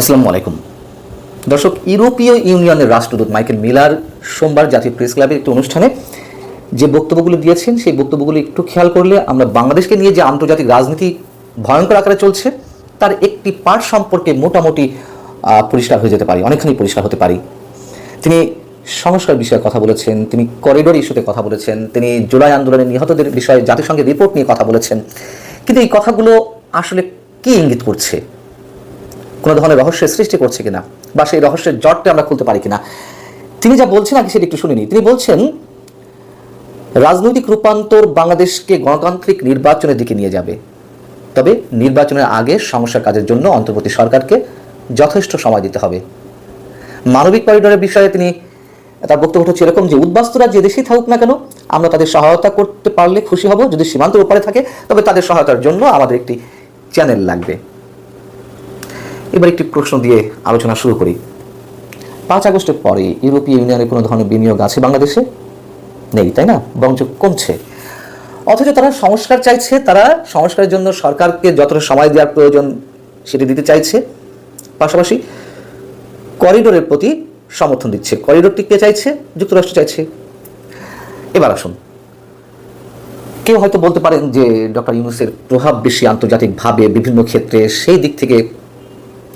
আসসালামু আলাইকুম দর্শক, ইউরোপীয় ইউনিয়নের রাষ্ট্রদূত মাইকেল মিলার সোমবার জাতীয় প্রেস ক্লাবের একটি অনুষ্ঠানে যে বক্তব্যগুলো দিয়েছেন সেই বক্তব্যগুলো একটু খেয়াল করলে আমরা বাংলাদেশকে নিয়ে যে আন্তর্জাতিক রাজনীতি ভয়ঙ্কর আকারে চলছে তার একটি পার্ট সম্পর্কে মোটামুটি পরিষ্কার হয়ে যেতে পারি, অনেকখানি পরিষ্কার হতে পারি। তিনি সংস্কার বিষয়ে কথা বলেছেন, তিনি করিডোর ইস্যুতে কথা বলেছেন, তিনি জুলাই আন্দোলনে নিহতদের বিষয়ে জাতিসংঘের রিপোর্ট নিয়ে কথা বলেছেন। কিন্তু এই কথাগুলো আসলে কি ইঙ্গিত করছে? কোনো ধরনের রহস্যের সৃষ্টি করছে কিনা, বা সেই রহস্যের জটটা আমরা খুলতে পারি কিনা? তিনি যা বলছেন আগে সেটা একটু শুনিনি। তিনি বলছেন রাজনৈতিক রূপান্তর বাংলাদেশকে গণতান্ত্রিক নির্বাচনের দিকে নিয়ে যাবে, তবে নির্বাচনের আগে সংস্কার কাজের জন্য অন্তর্বর্তী সরকারকে যথেষ্ট সময় দিতে হবে। মানবিক করিডোরের বিষয়ে তিনি তার বক্তব্য হচ্ছে এরকম যে উদ্বাস্তুরা যে দেশেই থাকুক না কেন আমরা তাদের সহায়তা করতে পারলে খুশি হব। যদি সীমান্তের উপরে থাকে তবে তাদের সহায়তার জন্য আমাদের একটি চ্যানেল লাগবে। এবার একটি প্রশ্ন দিয়ে আলোচনা শুরু করি। 5 আগস্টের পরে ইউরোপীয় ইউনিয়নের কোনো ধরনের বিনিয়োগ আছে বাংলাদেশে? নেই, তাই না? বরঞ্চ কমছে। অথচ তারা সংস্কার চাইছে, তারা সংস্কারের জন্য সরকারকে যতটা সময় দেওয়ার প্রয়োজন সেটি দিতে চাইছে, পাশাপাশি করিডোরের প্রতি সমর্থন দিচ্ছে। করিডোরটি কে চাইছে? যুক্তরাষ্ট্র চাইছে। এবার আসুন, কেউ হয়তো বলতে পারেন যে ডক্টর ইউনূসের প্রভাব বেশি আন্তর্জাতিকভাবে বিভিন্ন ক্ষেত্রে, সেই দিক থেকে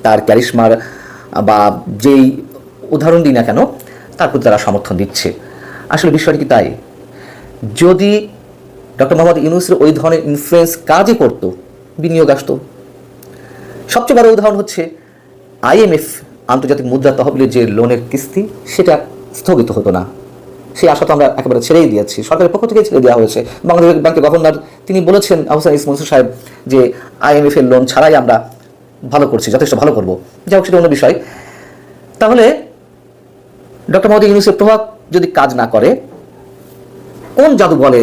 তার ক্যারিশমার বা যেই উদাহরণ দিই না কেন তার প্রতি তারা সমর্থন দিচ্ছে। আসলে বিষয়টি কি তাই? যদি ডক্টর মোহাম্মদ ইউনূসের ওই ধরনের ইনফ্লুয়েন্স কাজই করতো, বিনিয়োগ আসতো। সবচেয়ে বড় উদাহরণ হচ্ছে IMF আন্তর্জাতিক মুদ্রা তহবিলের যে লোনের কিস্তি সেটা স্থগিত হতো না। সেই আশা তো আমরা একেবারে ছেড়েই দিয়েছি, সরকারের পক্ষ থেকে ছেড়ে দেওয়া হয়েছে। বাংলাদেশ ব্যাংকের গভর্নর তিনি বলেছেন, আহসান ইসলাম মনসুর সাহেব, যে IMF এর লোন ছাড়াই আমরা ভালো করছি, যথেষ্ট ভালো করবো। যাই হোক, সেটা অন্য বিষয়। তাহলে ডক্টর মোহাম্মদ ইউনূসের প্রভাব যদি কাজ না করে, কোন জাদু বলে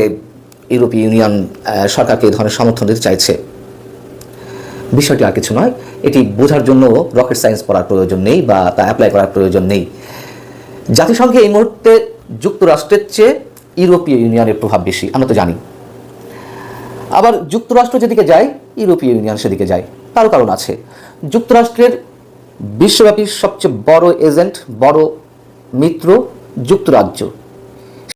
ইউরোপীয় ইউনিয়ন সরকারকে এই ধরনের সমর্থন দিতে চাইছে? বিষয়টি আর কিছু নয়। এটি বোঝার জন্য রকেট সায়েন্স পড়ার প্রয়োজন নেই বা তা অ্যাপ্লাই করার প্রয়োজন নেই। জাতিসংঘে এই মুহূর্তে যুক্তরাষ্ট্রের চেয়ে ইউরোপীয় ইউনিয়নের প্রভাব বেশি, আমরা তো জানি। আবার যুক্তরাষ্ট্র যেদিকে যায় ইউরোপীয় ইউনিয়ন সেদিকে যায়, তারও কারণ আছে। যুক্তরাষ্ট্রের বিশ্বব্যাপী সবচেয়ে বড় এজেন্ট, বড় মিত্র যুক্তরাজ্য।